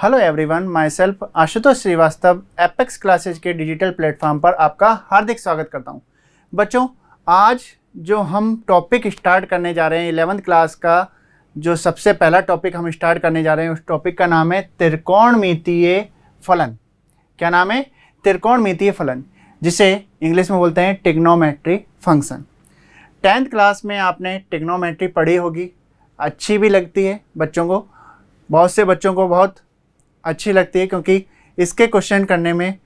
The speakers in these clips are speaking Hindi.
Hello everyone, myself Ashutosh Srivastava Apex classes के डिजिटल प्लेटफॉर्म पर आपका हार्दिक स्वागत करता हूं। बच्चों, आज जो हम टॉपिक स्टार्ट करने जा रहे हैं 11th क्लास का, जो सबसे पहला टॉपिक हम स्टार्ट करने जा रहे हैं, उस टॉपिक का नाम है त्रिकोणमितीय फलन। क्या नाम है? त्रिकोणमितीय फलन, जिसे इंग्लिश में बोलते हैं ट्रिग्नोमेट्री फंक्शन। 10th क्लास में आपने ट्रिग्नोमेट्री पढ़ी होगी, अच्छी भी लगती है बच्चों को, बहुत से बच्चों को बहुत अच्छी लगती है, क्योंकि इसके क्वेश्चन करने में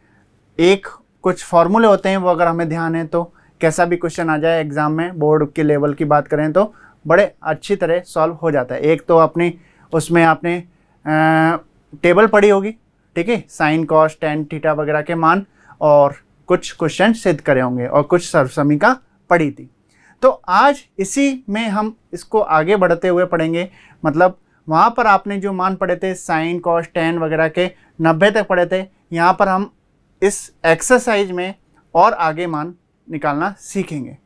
एक कुछ फॉर्मूले होते हैं, वो अगर हमें ध्यान है तो कैसा भी क्वेश्चन आ जाए एग्ज़ाम में, बोर्ड के लेवल की बात करें तो बड़े अच्छी तरह सॉल्व हो जाता है। एक तो अपनी उसमें आपने टेबल पढ़ी होगी, ठीक है, साइन कॉस टेन थीटा वगैरह के मान, और कुछ क्वेश्चन सिद्ध करे होंगे और कुछ सर्वसमीका पढ़ी थी। तो आज इसी में हम इसको आगे बढ़ते हुए पढ़ेंगे। मतलब वहाँ पर आपने जो मान पढ़े थे साइन कॉस टेन वगैरह के 90 तक पढ़े थे, यहाँ पर हम इस एक्सरसाइज में और आगे मान निकालना सीखेंगे।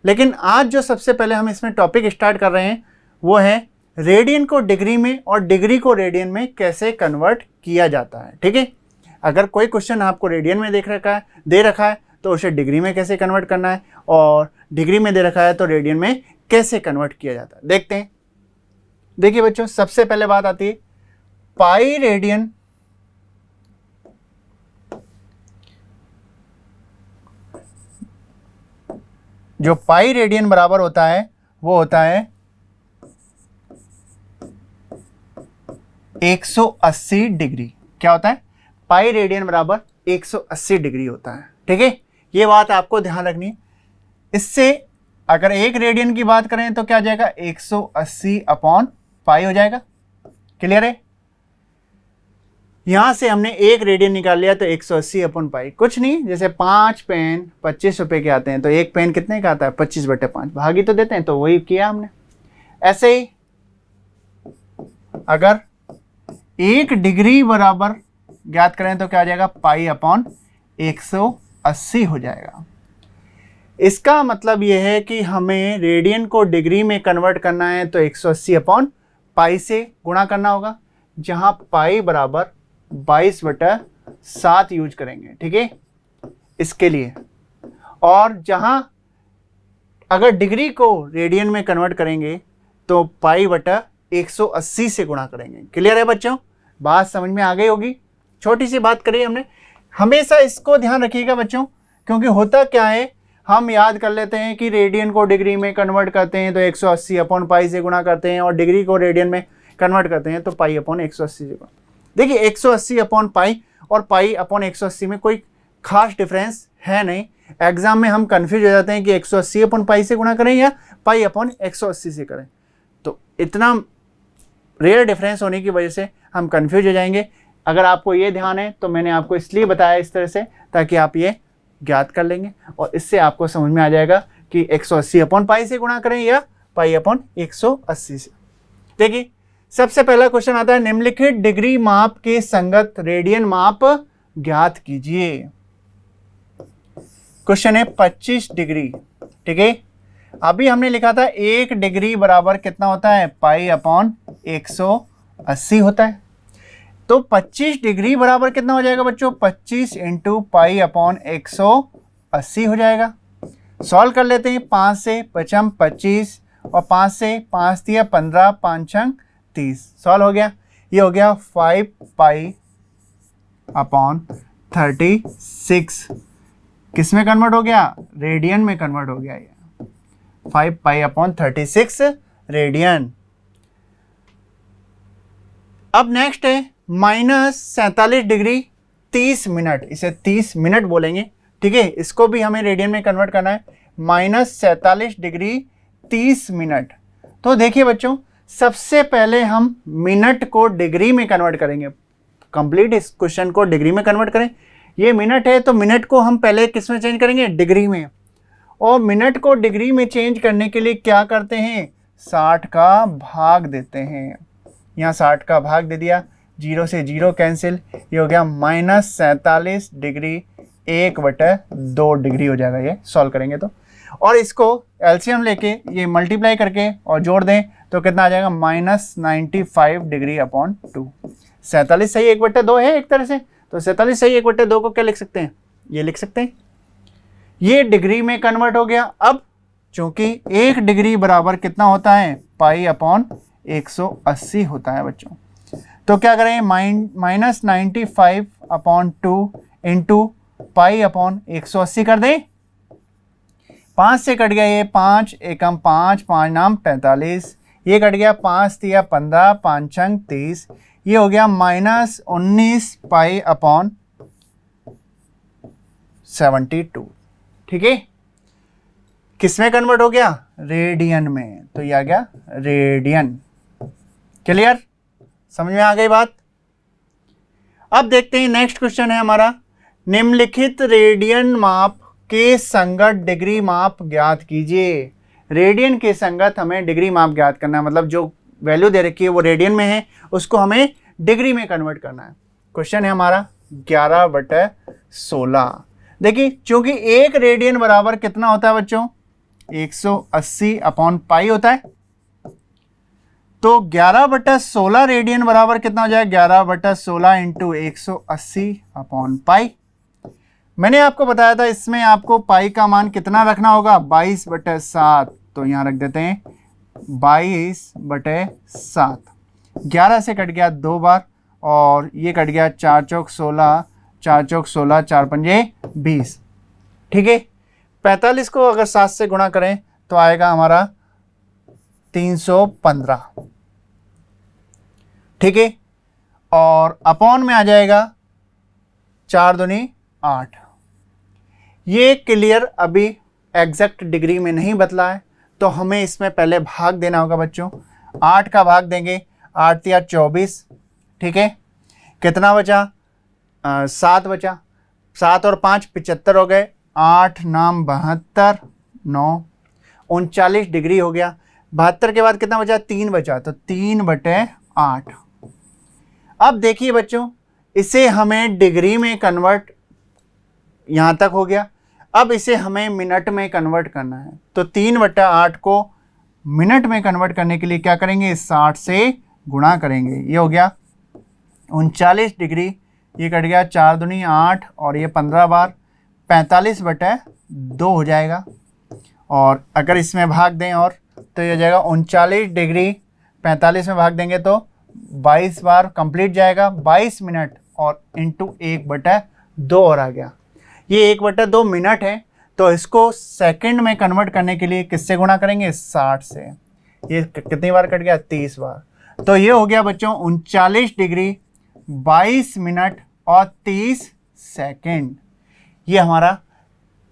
लेकिन आज जो सबसे पहले हम इसमें टॉपिक स्टार्ट कर रहे हैं वो है रेडियन को डिग्री में और डिग्री को रेडियन में कैसे कन्वर्ट किया जाता है। ठीक है, अगर कोई क्वेश्चन आपको रेडियन में दे रखा है तो उसे डिग्री में कैसे कन्वर्ट करना है, और डिग्री में दे रखा है तो रेडियन में कैसे कन्वर्ट किया जाता है, देखते हैं। देखिए बच्चों, सबसे पहले बात आती है पाई रेडियन जो पाई रेडियन बराबर होता है वो होता है 180 डिग्री। क्या होता है? पाई रेडियन बराबर 180 डिग्री होता है। ठीक है, ये बात आपको ध्यान रखनी है। इससे अगर एक रेडियन की बात करें तो क्या हो जाएगा? 180 अपॉन पाई हो जाएगा। क्लियर है? यहां से हमने एक रेडियन निकाल लिया तो 180 अपॉन पाई कुछ नहीं, जैसे 5 पेन 25 रुपए के आते हैं तो एक पेन कितने का आता है? 25/5, भागी तो देते हैं, तो वही किया हमने। ऐसे ही अगर एक डिग्री बराबर ज्ञात करें तो क्या हो जाएगा? पाई अपॉन 180 हो जाएगा। इसका मतलब यह है कि हमें रेडियन को डिग्री में कन्वर्ट करना है तो 180 अपॉन पाई से गुणा करना होगा, जहां पाई बराबर 22/7 यूज करेंगे। ठीक है, इसके लिए। और जहां अगर डिग्री को रेडियन में कन्वर्ट करेंगे तो पाई बटा 180 से गुणा करेंगे। क्लियर है बच्चों? बात समझ में आ गई होगी। छोटी सी बात करी हमने, हमेशा इसको ध्यान रखिएगा बच्चों, क्योंकि होता क्या है, हम याद कर लेते हैं कि रेडियन को डिग्री में कन्वर्ट करते हैं तो 180 अपॉन पाई से गुणा करते हैं, और डिग्री को रेडियन में कन्वर्ट करते हैं तो पाई अपॉन 180 से गुणा। देखिए 180 अपॉन पाई और पाई अपॉन 180 में कोई खास डिफरेंस है नहीं। एग्जाम में हम कंफ्यूज हो जाते हैं कि 180 अपॉन पाई से गुणा करें या पाई अपॉन 180 से करें, तो इतना रेयर डिफरेंस होने की वजह से हम कंफ्यूज हो जाएंगे। अगर आपको ये ध्यान है तो मैंने आपको इसलिए बताया इस तरह से, ताकि आप ये ज्ञात कर लेंगे और इससे आपको समझ में आ जाएगा कि 180 अपॉन पाई से गुणा करें या पाई अपॉन 180 से। देखिए सबसे पहला क्वेश्चन आता है, निम्नलिखित डिग्री माप के संगत रेडियन माप ज्ञात कीजिए। क्वेश्चन है 25 डिग्री। ठीक है, अभी हमने लिखा था 1 डिग्री बराबर कितना होता है? पाई अपॉन 180 होता है। तो 25 डिग्री बराबर कितना हो जाएगा बच्चों? 25 इंटू पाई अपॉन 180 हो जाएगा। सॉल्व कर लेते हैं। 5 से 5 25 और 5 से 5 दिया 15, 5 छंग 30। सॉल्व हो गया। ये हो गया 5 पाई अपॉन 36। किस में कन्वर्ट हो गया? रेडियन में कन्वर्ट हो गया। ये 5 पाई अपॉन 36 रेडियन। अब नेक्स्ट है -47 डिग्री 30 मिनट। इसे 30 मिनट बोलेंगे। ठीक है, इसको भी हमें रेडियन में कन्वर्ट करना है। -47 डिग्री 30 मिनट। तो देखिए बच्चों, सबसे पहले हम मिनट को डिग्री में कन्वर्ट करेंगे। कंप्लीट इस क्वेश्चन को डिग्री में कन्वर्ट करें। ये मिनट है तो मिनट को हम पहले किस में चेंज करेंगे? डिग्री में। और मिनट को डिग्री में चेंज करने के लिए क्या करते हैं? 60 का भाग देते हैं। यहाँ 60 का भाग दे दिया, 0 से 0 कैंसिल, ये हो गया -47 डिग्री 1/2 डिग्री हो जाएगा। ये सॉल्व करेंगे तो, और इसको एलसीएम लेके ये मल्टीप्लाई करके और जोड़ दें तो कितना आ जाएगा? -95 डिग्री अपॉन 2। 47 सही 1/2 है एक तरह से, तो 47 सही 1/2 को क्या लिख सकते हैं, ये लिख सकते हैं। ये डिग्री में कन्वर्ट हो गया। अब चूंकि 1 डिग्री बराबर कितना होता है, पाई/180 होता है बच्चों। तो क्या करें, -95/2 इंटू पाई/180 कर दें। 5 से कट गया ये, 5 एकम 5, 5 नाम 45, ये कट गया, 5 तिया 15, 5 छंग 30, ये हो गया -19 पाई/72। ठीक है, किस में कन्वर्ट हो गया, रेडियन में, तो ये आ गया रेडियन। क्लियर, समझ में आ गई बात। अब देखते हैं नेक्स्ट क्वेश्चन है हमारा, निम्नलिखित रेडियन माप के संगत डिग्री माप ज्ञात कीजिए। रेडियन के संगत हमें डिग्री माप ज्ञात करना है, मतलब जो वैल्यू दे रखी है वो रेडियन में है, उसको हमें डिग्री में कन्वर्ट करना है। क्वेश्चन है हमारा 11/16। देखिए चूंकि 1 रेडियन बराबर कितना होता है बच्चों, 180/पाई होता है, तो 11/16 रेडियन बराबर कितना हो जाए, 11/16 इंटू 180/पाई। मैंने आपको बताया था इसमें आपको पाई का मान कितना रखना होगा, 22/7, तो यहाँ रख देते हैं 22/7। 11 से कट गया 2 बार, और ये कट गया 4 चौक 16, 4 चौक 16, 4 पंजे 20। ठीक है, 45 को अगर 7 से गुणा करें तो आएगा हमारा 315। ठीक है, और अपॉन में आ जाएगा 4 दूनी 8। ये क्लियर अभी एग्जैक्ट डिग्री में नहीं बतला है, तो हमें इसमें पहले भाग देना होगा बच्चों। 8 का भाग देंगे, 8 तिया 24। ठीक है, कितना बचा, 7 बचा, 7 और 5 75 हो गए, 8 नाम 72, 9 39 डिग्री हो गया। 72 के बाद कितना बचा, 3 बचा, तो 3/8। अब देखिए बच्चों, इसे हमें डिग्री में कन्वर्ट यहाँ तक हो गया। अब इसे हमें मिनट में कन्वर्ट करना है, तो 3/8 को मिनट में कन्वर्ट करने के लिए क्या करेंगे, 60 से गुणा करेंगे। ये हो गया 39 डिग्री, ये कट गया 4 दूनी 8, और ये 15 बार 45/2 हो जाएगा। और अगर इसमें भाग दें और, तो ये हो जाएगा 39 डिग्री 45 में भाग देंगे तो 22 बार कंप्लीट जाएगा, 22 मिनट, और इंटू 1/2 और आ गया। ये 1/2 मिनट है, तो इसको सेकंड में कन्वर्ट करने के लिए किससे गुणा करेंगे, 60 से। ये कितनी बार कट गया, 30 बार। तो ये हो गया बच्चों 39 डिग्री 22 मिनट और 30 सेकंड। ये हमारा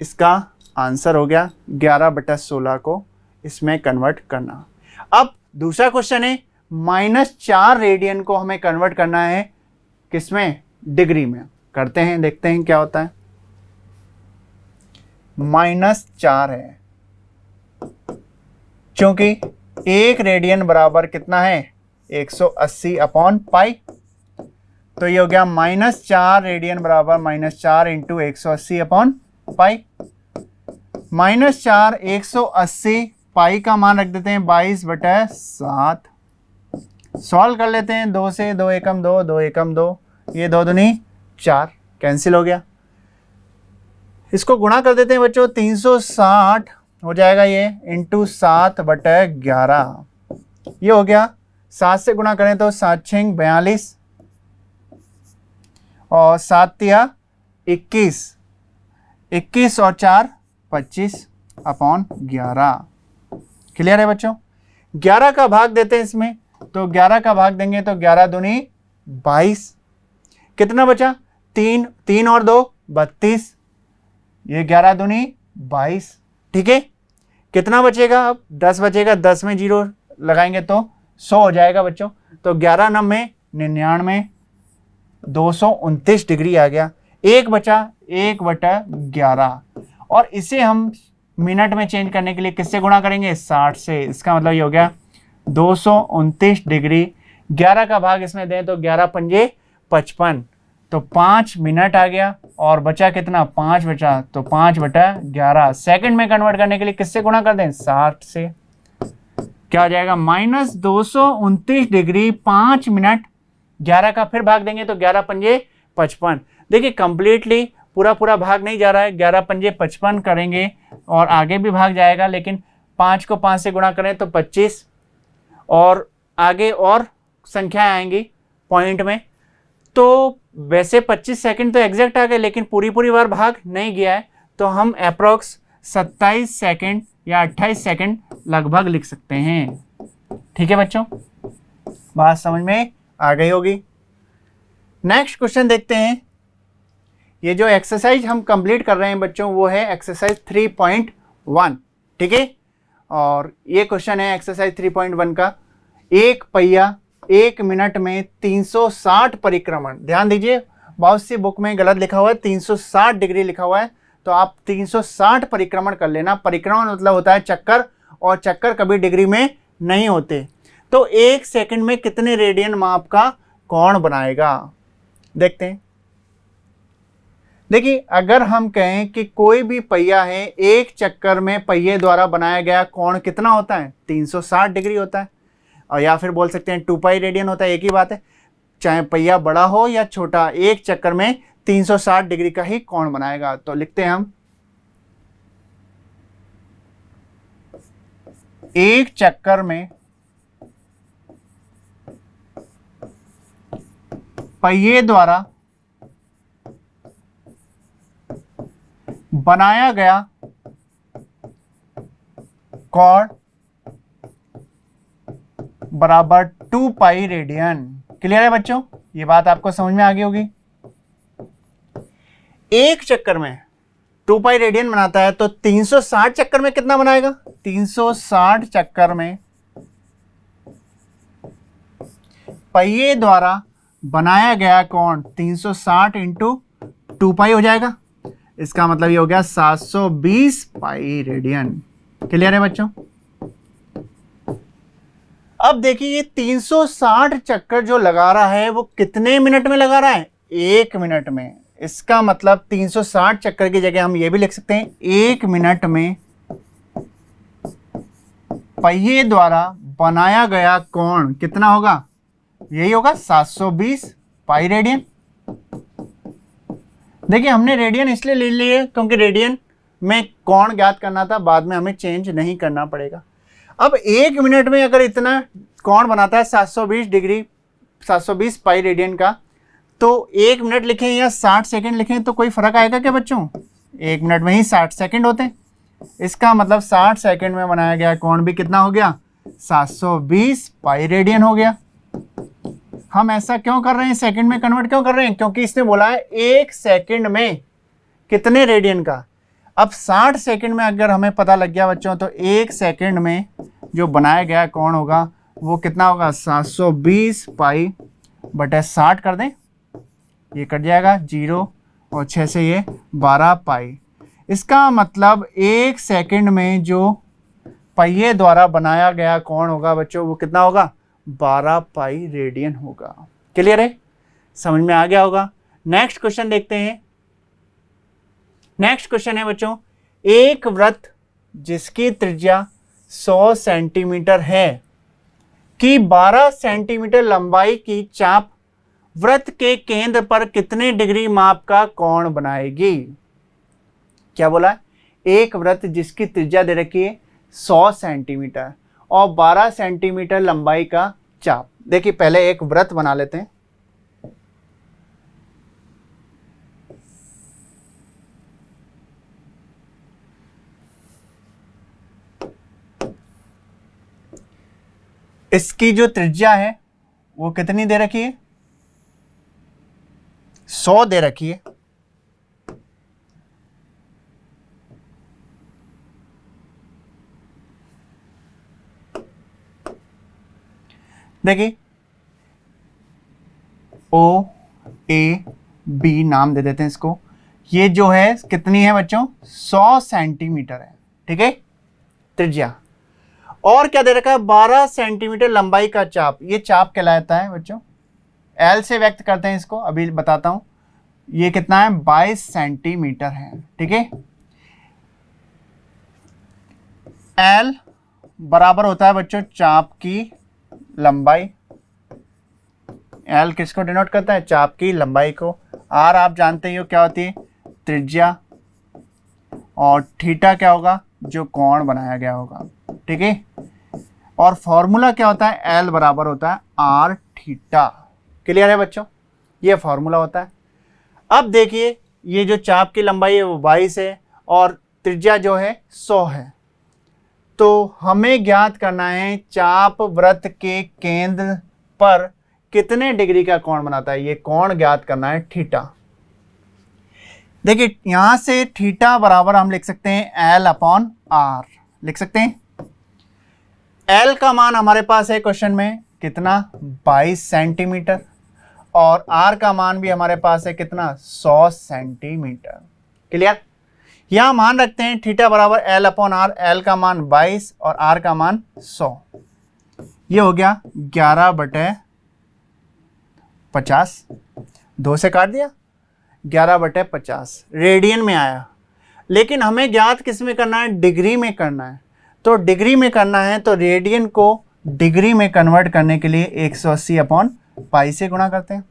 इसका आंसर हो गया, 11/16 को इसमें कन्वर्ट करना। अब दूसरा क्वेश्चन है, -4 रेडियन को हमें कन्वर्ट करना है किसमें, डिग्री में। करते हैं, देखते हैं क्या होता है। -4 है, क्योंकि 1 रेडियन बराबर कितना है, 180/पाई। तो ये हो गया -4 रेडियन बराबर -4 इंटू 180/पाई। -4 180, पाई का मान रख देते हैं 22/7। सॉल्व कर लेते हैं, 2 से 2 एकम 2, 2 एकम 2, ये 2 दूनी 4, कैंसिल हो गया। इसको गुणा कर देते हैं बच्चों, 360 हो जाएगा ये, इंटू 7/11। ये हो गया, 7 से गुणा करें तो 7 6 42, और 7 तिया 21, 21 और 4 25/11। क्लियर है बच्चों। 11 का भाग देते हैं इसमें, तो 11 का भाग देंगे तो 11 दूनी 22। कितना बचा, 3 और 2 32, ये 11 दूनी 22। ठीक है, कितना बचेगा, अब 10 बचेगा, 10 में 0 लगाएंगे तो 100 हो जाएगा बच्चों। तो 11 9 99, 229 डिग्री आ गया। 1 बचा, 1/11, और इसे हम मिनट में चेंज करने के लिए किससे गुणा करेंगे, 60 से। इसका मतलब ये हो गया 229 डिग्री। 11 का भाग इसमें दें तो 11 पंजे 55, तो 5 मिनट आ गया, और बचा कितना, 5 बचा, तो 5/11। सेकंड में कन्वर्ट करने के लिए किससे गुणा कर दें, 60 से। क्या हो जाएगा, -229 डिग्री 5 मिनट 11 का फिर भाग देंगे तो 11 पंजे 55। देखिए कंप्लीटली पूरा पूरा भाग नहीं जा रहा है, 11 पंजे 55 करेंगे और आगे भी भाग जाएगा, लेकिन 5 को 5 से गुणा करें तो 25 और आगे और संख्याएं आएंगी पॉइंट में। तो वैसे 25 सेकंड तो एग्जैक्ट आ गए, लेकिन पूरी पूरी बार भाग नहीं गया है, तो हम अप्रोक्स 27 सेकंड या 28 सेकंड लगभग लिख सकते हैं। ठीक है बच्चों, बात समझ में आ गई होगी। नेक्स्ट क्वेश्चन देखते हैं। ये जो एक्सरसाइज हम कंप्लीट कर रहे हैं बच्चों, वो है एक्सरसाइज 3.1। ठीक है, और ये क्वेश्चन है एक्सरसाइज 3.1 का। एक पहिया 1 मिनट में 360 परिक्रमण, ध्यान दीजिए बहुत सी बुक में गलत लिखा हुआ है, 360 डिग्री लिखा हुआ है, तो आप 360 परिक्रमण कर लेना। परिक्रमण मतलब होता है चक्कर, और चक्कर कभी डिग्री में नहीं होते। तो 1 सेकंड में कितने रेडियन माप का कोण बनाएगा, देखते हैं। देखिए अगर हम कहें कि कोई भी पहिया है, एक चक्कर में पहिए द्वारा बनाया गया कोण कितना होता है, 360 डिग्री होता है, और या फिर बोल सकते हैं 2 पाई रेडियन होता है, एक ही बात है। चाहे पहिया बड़ा हो या छोटा, एक चक्कर में 360 डिग्री का ही कोण बनाएगा। तो लिखते हैं हम, एक चक्कर में पहिए द्वारा बनाया गया कोण बराबर 2 पाई रेडियन। क्लियर है बच्चों, ये बात आपको समझ में आ गई होगी। एक चक्कर में 2 पाई रेडियन बनाता है, तो 360 चक्कर में कितना बनाएगा, 360 चक्कर में पहिए द्वारा बनाया गया कोण 360 इंटू 2 पाई हो जाएगा। इसका मतलब ये हो गया 720 पाई रेडियन। क्लियर है बच्चों। अब देखिए ये 360 चक्कर जो लगा रहा है वो कितने मिनट में लगा रहा है, 1 मिनट में। इसका मतलब 360 चक्कर की जगह हम ये भी लिख सकते हैं, 1 मिनट में पहिए द्वारा बनाया गया कोण कितना होगा, यही होगा 720 पाई रेडियन। देखिए हमने रेडियन इसलिए ले लिए क्योंकि रेडियन में कोण ज्ञात करना था, बाद में हमें चेंज नहीं करना पड़ेगा। अब 1 मिनट में अगर इतना कोण बनाता है 720 डिग्री, 720 पाई रेडियन का, तो 1 मिनट लिखें या 60 सेकंड लिखें तो कोई फर्क आएगा क्या बच्चों, 1 मिनट में ही 60 सेकंड होते हैं। इसका मतलब 60 सेकंड में बनाया गया कोण भी कितना हो गया, 720 पाई रेडियन हो गया। हम ऐसा क्यों कर रहे हैं, सेकंड में कन्वर्ट क्यों कर रहे हैं, क्योंकि इसने बोला है 1 सेकंड में कितने रेडियन का। अब 60 सेकंड में अगर हमें पता लग गया बच्चों, तो 1 सेकंड में जो बनाया गया कोण होगा वो कितना होगा, 720 पाई बटे 60 कर दें, ये कट जाएगा 0 और 6 से ये 12 पाई। इसका मतलब 1 सेकंड में जो पहिए द्वारा बनाया गया कोण होगा बच्चों वो कितना होगा, 12 पाई रेडियन होगा। क्लियर है, समझ में आ गया होगा। नेक्स्ट क्वेश्चन देखते हैं। नेक्स्ट क्वेश्चन है बच्चों, एक वृत्त जिसकी त्रिज्या 100 सेंटीमीटर है कि 12 सेंटीमीटर लंबाई की चाप वृत्त के केंद्र पर कितने डिग्री माप का कोण बनाएगी। क्या बोला, एक वृत्त जिसकी त्रिज्या दे रखी है 100 सेंटीमीटर और 12 सेंटीमीटर लंबाई का चाप। देखिए पहले एक वृत्त बना लेते हैं। इसकी जो त्रिज्या है वो कितनी दे रखी है, 100 दे रखी है। देखिए ओ ए बी नाम दे देते हैं इसको। ये जो है कितनी है बच्चों, 100 सेंटीमीटर है, ठीक है त्रिज्या। और क्या दे रखा है, 12 सेंटीमीटर लंबाई का चाप। ये चाप कहलाता है बच्चों, एल से व्यक्त करते हैं इसको, अभी बताता हूं। ये कितना है, 22 सेंटीमीटर है, ठीक है। एल बराबर होता है बच्चों चाप की लंबाई एल किसको डिनोट करता है? चाप की लंबाई को। आर आप जानते ही हो क्या होती है? त्रिज्या। और थीटा क्या होगा? जो कोण बनाया गया होगा। ठीक है। और फॉर्मूला क्या होता है? एल बराबर होता है आर थीटा। क्लियर है बच्चों? ये फॉर्मूला होता है। अब देखिए, ये जो चाप की लंबाई है वो 22 है और त्रिज्या जो है 100 है। तो हमें ज्ञात करना है चाप वृत्त के केंद्र पर कितने डिग्री का कोण बनाता है। ये कोण ज्ञात करना है थीटा। देखिए यहां से थीटा बराबर हम लिख सकते हैं एल अपॉन आर। लिख सकते हैं एल का मान हमारे पास है क्वेश्चन में कितना? 22 सेंटीमीटर। और आर का मान भी हमारे पास है कितना? 100 सेंटीमीटर। क्लियर? यहां मान रखते हैं थीटा बराबर एल अपॉन आर। एल का मान 22 और आर का मान 100। ये हो गया 11/50। 2 से काट दिया, 11/50 रेडियन में आया। लेकिन हमें ज्ञात किस में करना है? डिग्री में करना है। तो डिग्री में करना है तो रेडियन को डिग्री में कन्वर्ट करने के लिए 180/पाई से गुणा करते हैं।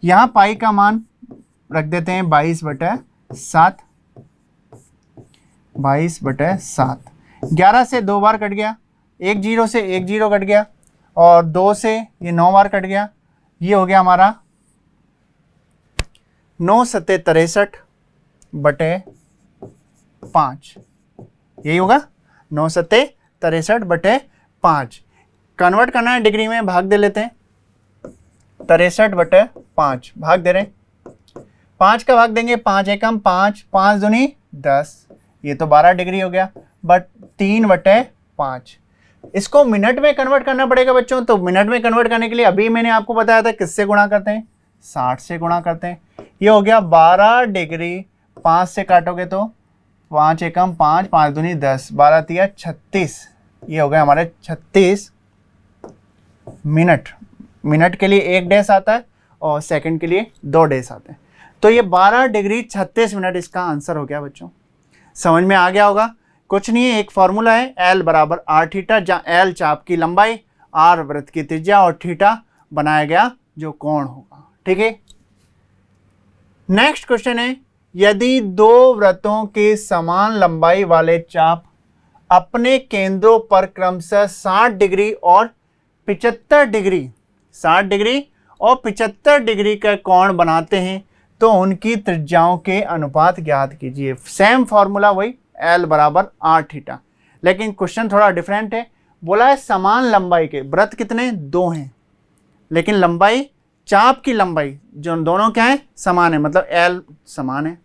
यहाँ पाई का मान रख देते हैं 22/7। 22/7। 11 से 2 बार कट गया, 1 0 से 1 0 कट गया और 2 से ये 9 बार कट गया। ये हो गया हमारा 9 सत्ते 63/5। यही होगा 9 सत्ते 63/5। कन्वर्ट करना है डिग्री में, भाग दे लेते हैं। 63/5 भाग दे रहे हैं। 5 का भाग देंगे, 5 एकम 5, 5 दूनी 10। ये तो 12 डिग्री हो गया। बट 3/5 इसको मिनट में कन्वर्ट करना पड़ेगा बच्चों। तो मिनट में कन्वर्ट करने के लिए अभी मैंने आपको बताया था किससे गुणा करते हैं? 60 से गुणा करते हैं। ये हो गया 12 डिग्री। 5 से काटोगे तो 5 एकम 5, 5 दूनी 10, 12 तिया 36। ये हो गया हमारे 36 मिनट। मिनट के लिए 1 डैश आता है और सेकंड के लिए 2 डैश आते हैं। तो ये 12 डिग्री 36 मिनट इसका आंसर हो गया बच्चों। समझ में आ गया होगा? कुछ नहीं है, एक फॉर्मूला है एल बराबर आर थीटा, जहाँ एल चाप की लंबाई, आर वृत्त की त्रिज्या और थीटा बनाया गया जो कोण होगा। ठीक है। नेक्स्ट क्वेश्चन है, यदि दो वृत्तों के समान लंबाई वाले चाप अपने केंद्रों पर क्रमशः 60 डिग्री और 75 डिग्री 60 डिग्री और 75 डिग्री का कोण बनाते हैं तो उनकी त्रिज्याओं के अनुपात ज्ञात कीजिए। सेम फॉर्मूला वही एल बराबर आर थीटा, लेकिन क्वेश्चन थोड़ा डिफरेंट है। बोला है समान लंबाई के वृत्त कितने? 2 हैं, लेकिन लंबाई, चाप की लंबाई जो दोनों क्या है? समान है, मतलब एल समान है,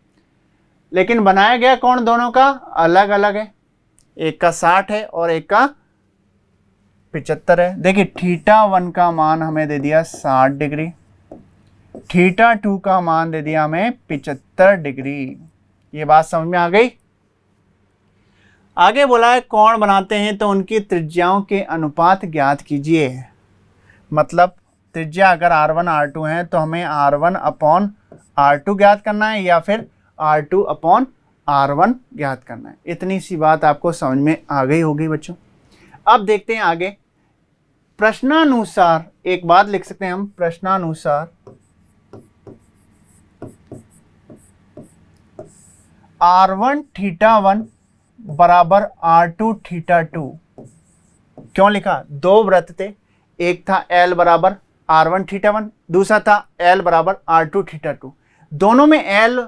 लेकिन बनाया गया कोण दोनों का अलग अलग है। एक का 60 है और एक का 75 है। देखिए θ1 का मान हमें दे दिया 60 डिग्री, θ2 का मान दे दिया हमें 75 डिग्री। ये बात समझ में आ गई? आगे बोला है कोण बनाते हैं तो उनकी त्रिज्याओं के अनुपात ज्ञात कीजिए। मतलब त्रिज्या अगर R1 R2 है तो हमें R1/R2 ज्ञात करना है या फिर R2/R1 ज्ञात करना है। इतनी सी बात आपको समझ में आ गई होगी बच्चों। अब देखते हैं आगे। प्रश्नानुसार एक बात लिख सकते हैं हम, प्रश्नानुसार R1 θ1 बराबर R2 θ2 क्यों लिखा? 2 वृत्त थे, एक था L बराबर R1 θ1, दूसरा था L बराबर R2 θ2। दोनों में L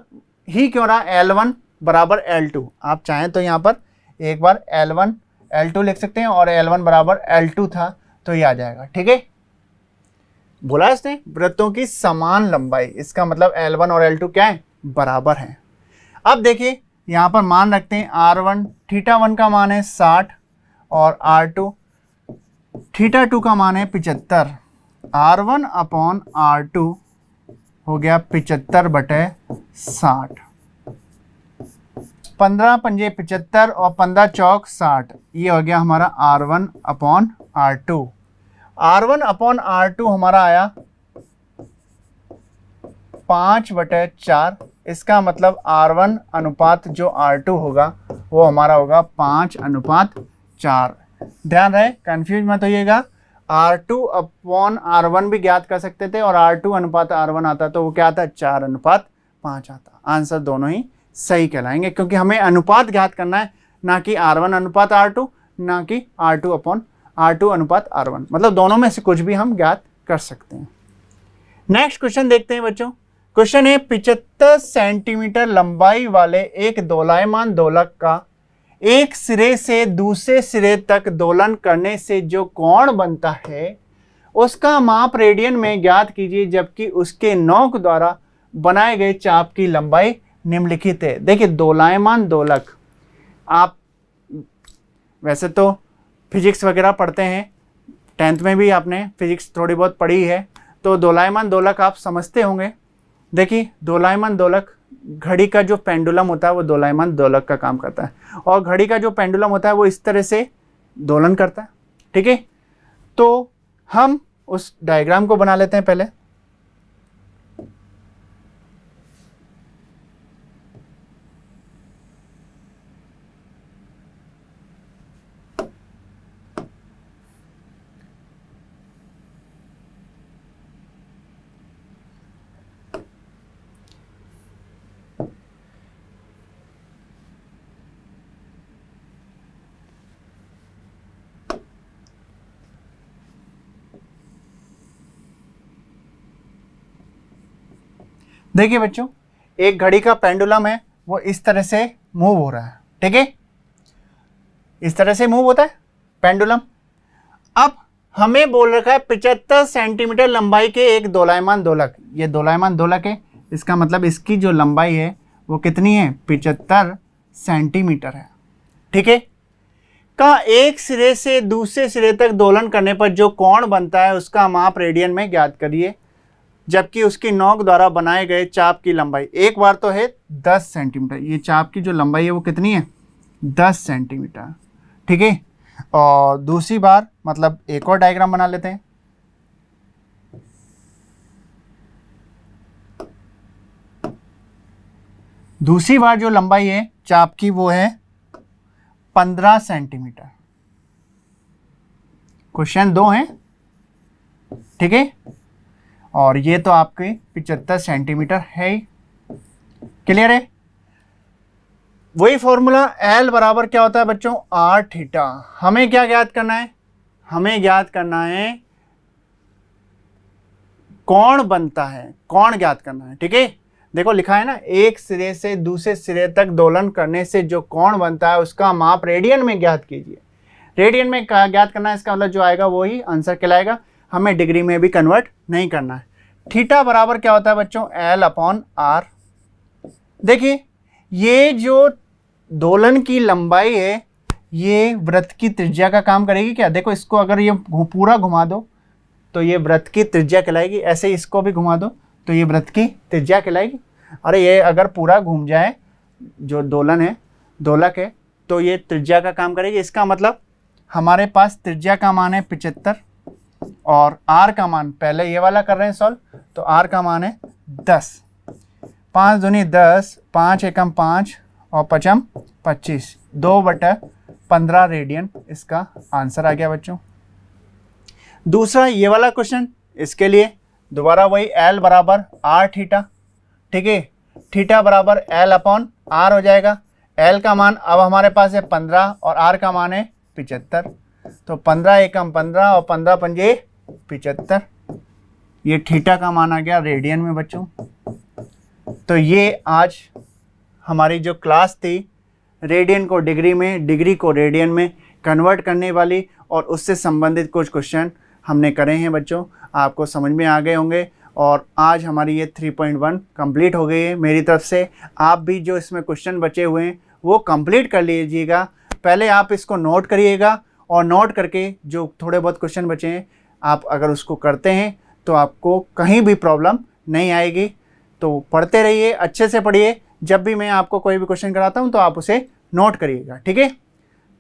ही क्यों रहा? L1 बराबर L2। आप चाहें तो यहाँ पर एक बार L1 L2 लिख सकते हैं और L1 बराबर L2 था तो ये आ जाएगा। ठीक है। बोला इसने वृत्तों की समान लंबाई, इसका मतलब L1 और L2 क्या है? बराबर हैं। अब देखिए यहाँ पर मान रखते हैं R1 θ1 का मान है 60 और R2 θ2 का मान है 75। R1/R2 हो गया 75/60। 15 पंजे 75 और 15 चौक 60। ये हो गया हमारा R1/R2। R1/R2 हमारा आया 5/4। इसका मतलब R1 अनुपात जो R2 होगा वो हमारा होगा 5/4। ध्यान रहे, कंफ्यूज मत होइएगा। R2/R1 भी ज्ञात कर सकते थे और R2 अनुपात R1 आता तो वो क्या आता, 4:5 आता। आंसर दोनों ही सही कहलाएंगे, क्योंकि हमें अनुपात ज्ञात करना है, ना कि R1 अनुपात R2, ना कि R2 अनुपात R1। मतलब दोनों में से कुछ भी हम ज्ञात कर सकते हैं। नेक्स्ट क्वेश्चन देखते हैं बच्चों। क्वेश्चन है 75 सेंटीमीटर लंबाई वाले एक दोलायमान दोलक का एक सिरे से दूसरे सिरे तक दोलन करने से जो कोण बनता है उसका माप रेडियन में ज्ञात कीजिए, जबकि उसके नोक द्वारा बनाए गए चाप की लंबाई निम्नलिखित है। देखिए, दोलायमान दोलक, आप वैसे तो फिजिक्स वगैरह पढ़ते हैं, 10th में भी आपने फिजिक्स थोड़ी बहुत पढ़ी है, तो दोलायमान दोलक आप समझते होंगे। देखिए, दोलायमान दोलक, घड़ी का जो पेंडुलम होता है वो दोलायमान दोलक का काम करता है, और घड़ी का जो पेंडुलम होता है वो इस तरह से दोलन करता है। ठीक है, तो हम उस डायग्राम को बना लेते हैं पहले। देखिए बच्चों, एक घड़ी का पेंडुलम है, वो इस तरह से मूव हो रहा है। ठीक है, इस तरह से मूव होता है पेंडुलम। अब हमें बोल रखा है 75 सेंटीमीटर लंबाई के एक दोलायमान दोलक। ये दोलायमान दोलक है, इसका मतलब इसकी जो लंबाई है वो कितनी है, 75 सेंटीमीटर है। ठीक है, का एक सिरे से दूसरे सिरे तक दोलन करने पर जो कोण बनता है उसका माप रेडियन में ज्ञात करिए, जबकि उसकी नोक द्वारा बनाए गए चाप की लंबाई, एक बार तो है 10 सेंटीमीटर, ये चाप की जो लंबाई है वो कितनी है, 10 सेंटीमीटर। ठीक है, और दूसरी बार मतलब एक और डायग्राम बना लेते हैं। दूसरी बार जो लंबाई है चाप की वो है 15 सेंटीमीटर। क्वेश्चन 2 है। ठीक है, और ये तो आपके 75 सेंटीमीटर है। क्लियर है? वही फॉर्मूला L बराबर क्या होता है बच्चों, R थीटा। हमें क्या ज्ञात करना है, हमें ज्ञात करना है कौन बनता है, कौन ज्ञात करना है। ठीक है, देखो लिखा है ना, एक सिरे से दूसरे सिरे तक दोलन करने से जो कोण बनता है उसका माप रेडियन में ज्ञात कीजिए। रेडियन में ज्ञात करना है, इसका मतलब जो आएगा वो ही आंसर कहलाएगा, हमें डिग्री में भी कन्वर्ट नहीं करना है। थीटा बराबर क्या होता है बच्चों, L/R। देखिए, ये जो दोलन की लंबाई है ये वृत्त की त्रिज्या का काम करेगी क्या। देखो, इसको अगर ये पूरा घुमा दो तो ये वृत्त की त्रिज्या कहलाएगी, ऐसे ही इसको भी घुमा दो तो ये वृत्त की त्रिज्या कहलाएगी। अरे ये अगर पूरा घूम जाए, जो दोलन है, दोलक है, तो ये त्रिज्या का काम करेगी। इसका मतलब हमारे पास त्रिज्या का मान है 75 और R का मान, पहले ये वाला कर रहे हैं सॉल्व, तो R का मान है 10। 5 दूनी 10, 5 एकम 5 और 5 25, 2/15 रेडियन इसका आंसर आ गया बच्चों। दूसरा ये वाला क्वेश्चन, इसके लिए दोबारा वही L बराबर R थीटा। ठीक है, थीटा बराबर L/R हो जाएगा। L का मान अब हमारे पास है 15 और R का मान है 75, तो 15 एकम 15 और 15 पंजे 75, ये थीटा का मान आ गया रेडियन में बच्चों। तो ये आज हमारी जो क्लास थी रेडियन को डिग्री में, डिग्री को रेडियन में कन्वर्ट करने वाली, और उससे संबंधित कुछ क्वेश्चन हमने करे हैं बच्चों, आपको समझ में आ गए होंगे। और आज हमारी ये 3.1 कंप्लीट हो गई है मेरी तरफ से। आप भी जो इसमें क्वेश्चन बचे हुए हैं वो कंप्लीट कर लीजिएगा। पहले आप इसको नोट करिएगा, और नोट करके जो थोड़े बहुत क्वेश्चन बचे हैं आप अगर उसको करते हैं तो आपको कहीं भी प्रॉब्लम नहीं आएगी। तो पढ़ते रहिए, अच्छे से पढ़िए। जब भी मैं आपको कोई भी क्वेश्चन कराता हूँ तो आप उसे नोट करिएगा। ठीक है,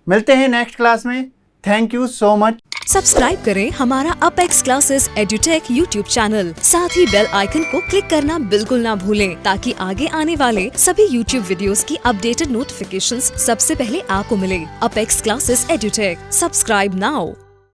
मिलते हैं नेक्स्ट क्लास में। Thank you so much. Subscribe करें हमारा apex classes edutech YouTube channel, साथ ही बेल आइकन को क्लिक करना बिल्कुल ना भूलें, ताकि आगे आने वाले सभी यूट्यूब वीडियोस की अपडेटेड नोटिफिकेशंस सबसे पहले आपको मिले। Apex classes edutech, subscribe now.